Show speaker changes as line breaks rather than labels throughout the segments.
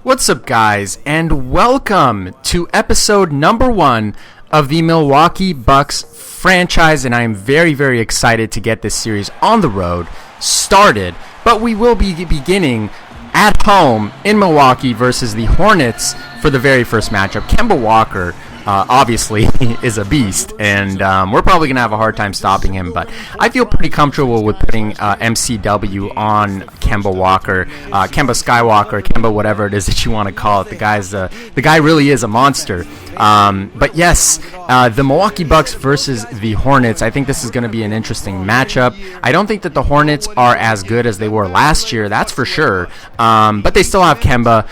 What's up, guys, and welcome to episode number 1 of the Milwaukee Bucks franchise, and I am very, very excited to get this series on the road started, but we will be beginning at home in Milwaukee versus the Hornets for the very first matchup. Kemba Walker obviously is a beast, and we're probably going to have a hard time stopping him, but I feel pretty comfortable with putting MCW on Kemba Walker, Kemba Skywalker, Kemba whatever it is that you want to call it. The guy really is a monster. But yes, the Milwaukee Bucks versus the Hornets, I think this is going to be an interesting matchup. I don't think that the Hornets are as good as they were last year, that's for sure, but they still have Kemba.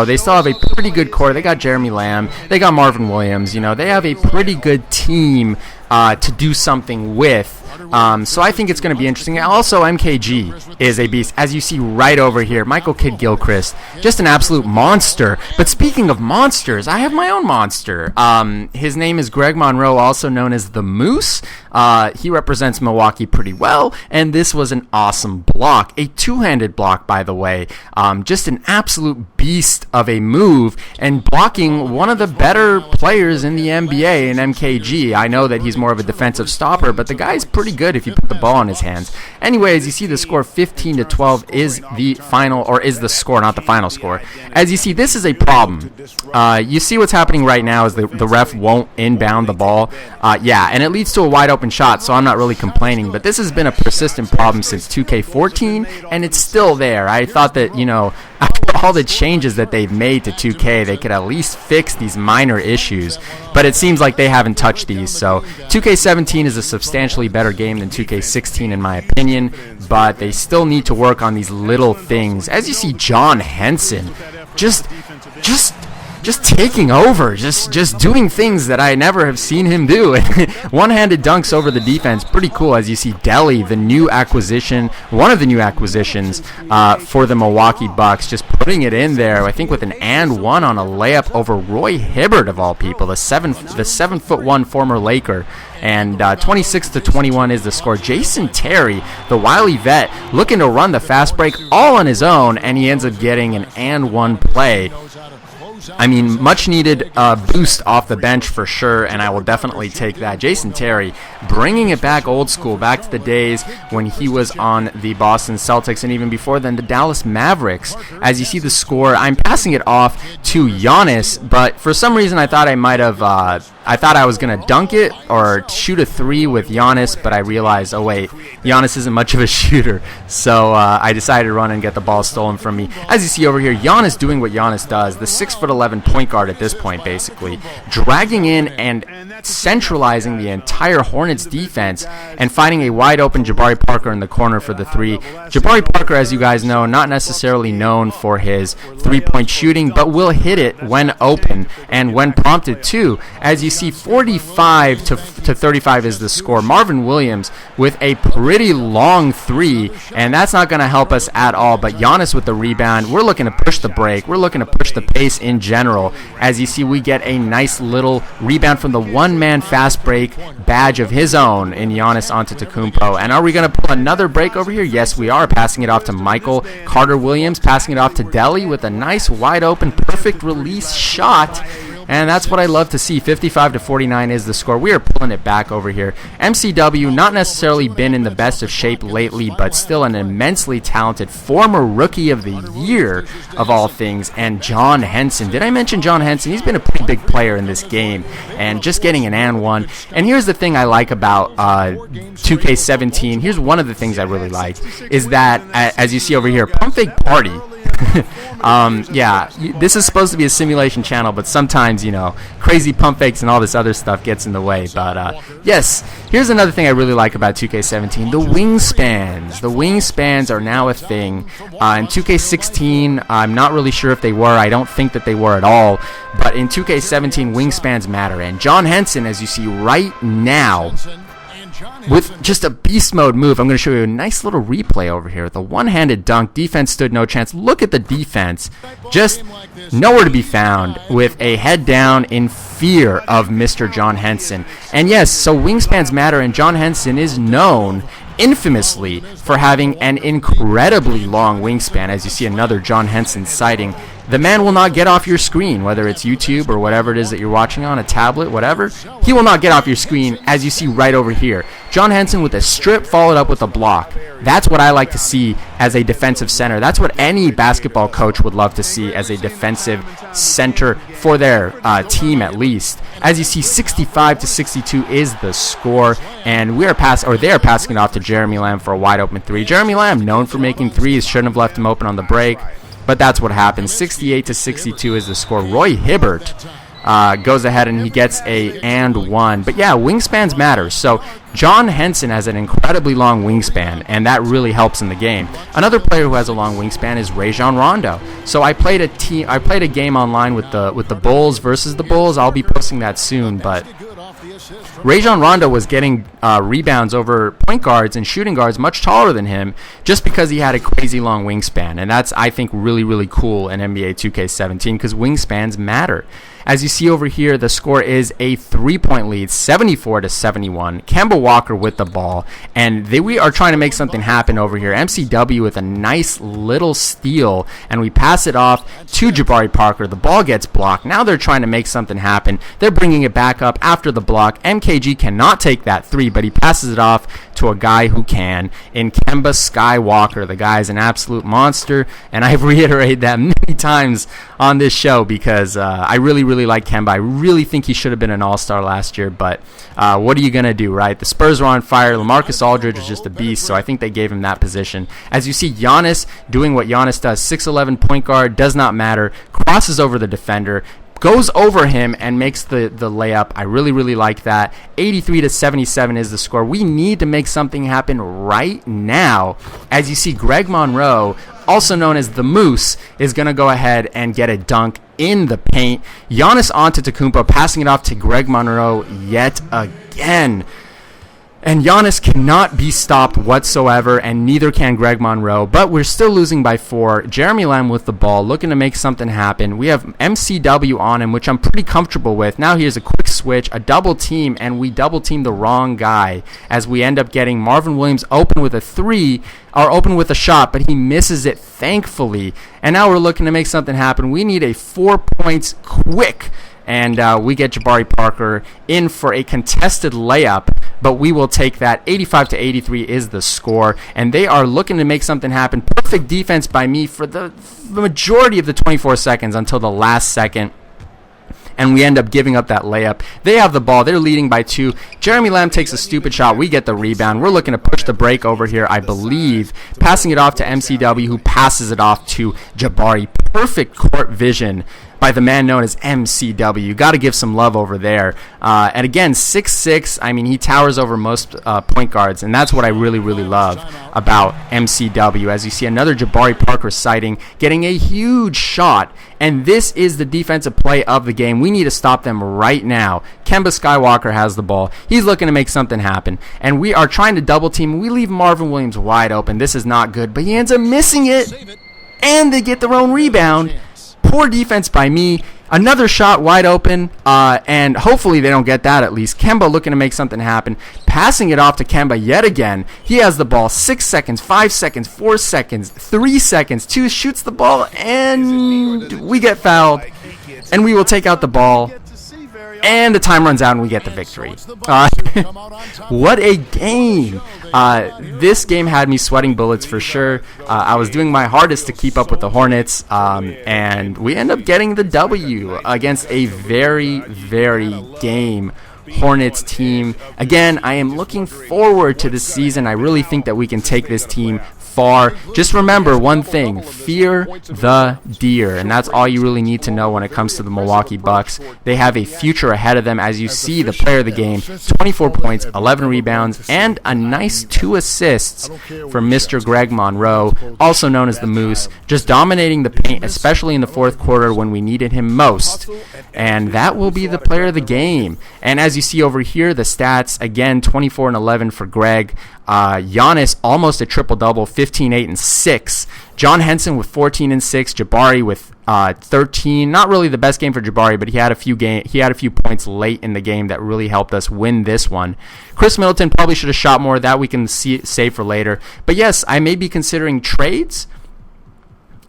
They still have a pretty good core. They got Jeremy Lamb, they got Marvin Williams. They have a pretty good team to do something with. So I think it's going to be interesting. Also, MKG is a beast, as you see right over here. Michael Kidd-Gilchrist, just an absolute monster. But speaking of monsters, I have my own monster. His name is Greg Monroe, also known as the Moose. He represents Milwaukee pretty well, and this was an awesome block. A two-handed block, by the way. Just an absolute beast of a move, and blocking one of the better players in the NBA in MKG. I know that he's more of a defensive stopper, but the guy's pretty good if you put the ball in his hands. Anyways, you see the score 15-12 is the final, or is the score, not the final score. As you see, this is a problem. You see what's happening right now is the ref won't inbound the ball. And it leads to a wide open shot, so I'm not really complaining, but this has been a persistent problem since 2K14, and it's still there. I thought that, after all the changes that they've made to 2K, they could at least fix these minor issues, but it seems like they haven't touched these. So 2K17 is a substantially better game than 2K16 in my opinion, but they still need to work on these little things. As you see, John Henson just taking over, just doing things that I never have seen him do. One-handed dunks over the defense, pretty cool. As you see, Delly, the new acquisition, one of the new acquisitions for the Milwaukee Bucks, just putting it in there, I think with an and one on a layup over Roy Hibbert, of all people, the 7'1" former Laker. And 26-21 is the score. Jason Terry, the wily vet, looking to run the fast break all on his own, and he ends up getting an and one play. I mean, much needed boost off the bench for sure, and I will definitely take that. Jason Terry bringing it back old school, back to the days when he was on the Boston Celtics, and even before then the Dallas Mavericks. As you see the score, I'm passing it off to Giannis, but for some reason I thought I was going to dunk it or shoot a three with Giannis, but I realized, oh wait, Giannis isn't much of a shooter, so I decided to run and get the ball stolen from me. As you see over here, Giannis doing what Giannis does, the 6'11" point guard at this point, basically, dragging in and centralizing the entire Hornets defense and finding a wide open Jabari Parker in the corner for the three. Jabari Parker, as you guys know, not necessarily known for his three-point shooting, but will hit it when open and when prompted too. As you see, 45 to 35 is the score. Marvin Williams with a pretty long three, and that's not going to help us at all, but Giannis with the rebound. We're looking to push the break. We're looking to push the pace in general. As you see, we get a nice little rebound from the one-man fast break badge of his own in Giannis Antetokounmpo. And are we going to pull another break over here? Yes, we are. Passing it off to Michael Carter-Williams, passing it off to Delly with a nice wide-open, perfect release shot. And that's what I love to see. 55-49 is the score. We are pulling it back over here. MCW, not necessarily been in the best of shape lately, but still an immensely talented former Rookie of the Year, of all things. And John Henson. Did I mention John Henson? He's been a pretty big player in this game, and just getting an and one. And here's the thing I like about 2K17. Here's one of the things I really like, is that, as you see over here, Pump Fake Party. This is supposed to be a simulation channel, but sometimes, crazy pump fakes and all this other stuff gets in the way. But yes, here's another thing I really like about 2K17, the wingspans. The wingspans are now a thing. In 2K16, I'm not really sure if they were. I don't think that they were at all. But in 2K17, wingspans matter. And John Henson, as you see right now, with just a beast mode move. I'm going to show you a nice little replay over here. The one-handed dunk. Defense stood no chance. Look at the defense. Just nowhere to be found, with a head down in fear of Mr. John Henson. And yes, so wingspans matter, and John Henson is known infamously for having an incredibly long wingspan. As you see another John Henson sighting, the man will not get off your screen, whether it's YouTube or whatever it is that you're watching on, a tablet, whatever. He will not get off your screen, as you see right over here. John Henson with a strip followed up with a block. That's what I like to see as a defensive center. That's what any basketball coach would love to see as a defensive center for their team, at least. As you see, 65-62 is the score, and they are passing it off to Jeremy Lamb for a wide open three. Jeremy Lamb, known for making threes, shouldn't have left him open on the break. But that's what happens. 68-62 is the score. Roy Hibbert goes ahead and he gets a and one. But yeah, wingspans matter. So John Henson has an incredibly long wingspan, and that really helps in the game. Another player who has a long wingspan is Rajon Rondo. So I played a game online with the Bulls versus the Bulls. I'll be posting that soon, but Rajon Rondo was getting rebounds over point guards and shooting guards much taller than him just because he had a crazy long wingspan. And that's, I think, really, really cool in NBA 2K17 because wingspans matter. As you see over here, the score is a 3-point lead, 74-71. Kemba Walker with the ball, and we are trying to make something happen over here. MCW with a nice little steal, and we pass it off to Jabari Parker. The ball gets blocked. Now they're trying to make something happen. They're bringing it back up after the block. MKG cannot take that three, but he passes it off to a guy who can, in Kemba Skywalker. The guy is an absolute monster, and I've reiterated that many times on this show because I really, really like Kemba. I really think he should have been an all-star last year, but what are you going to do, right? The Spurs were on fire. LaMarcus Aldridge was just a beast, so I think they gave him that position. As you see, Giannis doing what Giannis does, 6'11" point guard, does not matter, crosses over the defender, goes over him and makes the layup. I really, really like that. 83-77 is the score. We need to make something happen right now. As you see, Greg Monroe, also known as the Moose, is going to go ahead and get a dunk in the paint. Giannis Antetokounmpo passing it off to Greg Monroe yet again. And Giannis cannot be stopped whatsoever, and neither can Greg Monroe. But we're still losing by 4. Jeremy Lamb with the ball, looking to make something happen. We have MCW on him, which I'm pretty comfortable with. Now here's a quick switch, a double team, and we double team the wrong guy as we end up getting Marvin Williams open with a 3, or open with a shot, but he misses it, thankfully. And now we're looking to make something happen. We need a 4 points quick. And we get Jabari Parker in for a contested layup, but we will take that. 85-83 is the score, and they are looking to make something happen. Perfect defense by me for the majority of the 24 seconds until the last second, and we end up giving up that layup. They have the ball. They're leading by 2. Jeremy Lamb takes a stupid shot. We get the rebound. We're looking to push the break over here, I believe, passing it off to MCW, who passes it off to Jabari. Perfect court vision by the man known as MCW. Got to give some love over there. And again, 6'6". I mean, he towers over most point guards, and that's what I really, really love about MCW. As you see, another Jabari Parker sighting, getting a huge shot, and this is the defensive play of the game. We need to stop them right now. Kemba Skywalker has the ball. He's looking to make something happen, and we are trying to double team. We leave Marvin Williams wide open. This is not good, but he ends up missing it, and they get their own rebound. Poor defense by me. Another shot wide open, and hopefully they don't get that at least. Kemba looking to make something happen. Passing it off to Kemba yet again. He has the ball. 6 seconds, 5 seconds, 4 seconds, 3 seconds. 2 shoots the ball, and we get fouled. And we will take out the ball. And the time runs out, and we get the victory. What a game. This game had me sweating bullets for sure. I was doing my hardest to keep up with the Hornets, and we end up getting the W against a very, very game Hornets team. Again, I am looking forward to the season. I really think that we can take this team far. Just remember one thing: fear the deer, and that's all you really need to know when it comes to the Milwaukee Bucks. They have a future ahead of them. As you see, the player of the game, 24 points, 11 rebounds, and a nice 2 assists from Mr. Greg Monroe, also known as the Moose, just dominating the paint, especially in the fourth quarter when we needed him most. And that will be the player of the game. And as you see over here, the stats, again, 24 and 11 for Greg. Giannis almost a triple-double, 15, 8, and 6. John Henson with 14 and 6. Jabari with 13. Not really the best game for Jabari, but he had a few points late in the game that really helped us win this one. Chris Middleton probably should have shot more. That we can save for later. But yes, I may be considering trades.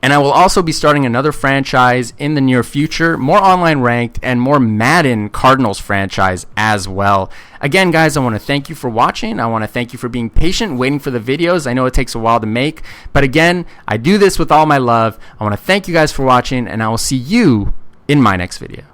And I will also be starting another franchise in the near future, more online ranked and more Madden Cardinals franchise as well. Again, guys, I want to thank you for watching. I want to thank you for being patient, waiting for the videos. I know it takes a while to make, but again, I do this with all my love. I want to thank you guys for watching, and I will see you in my next video.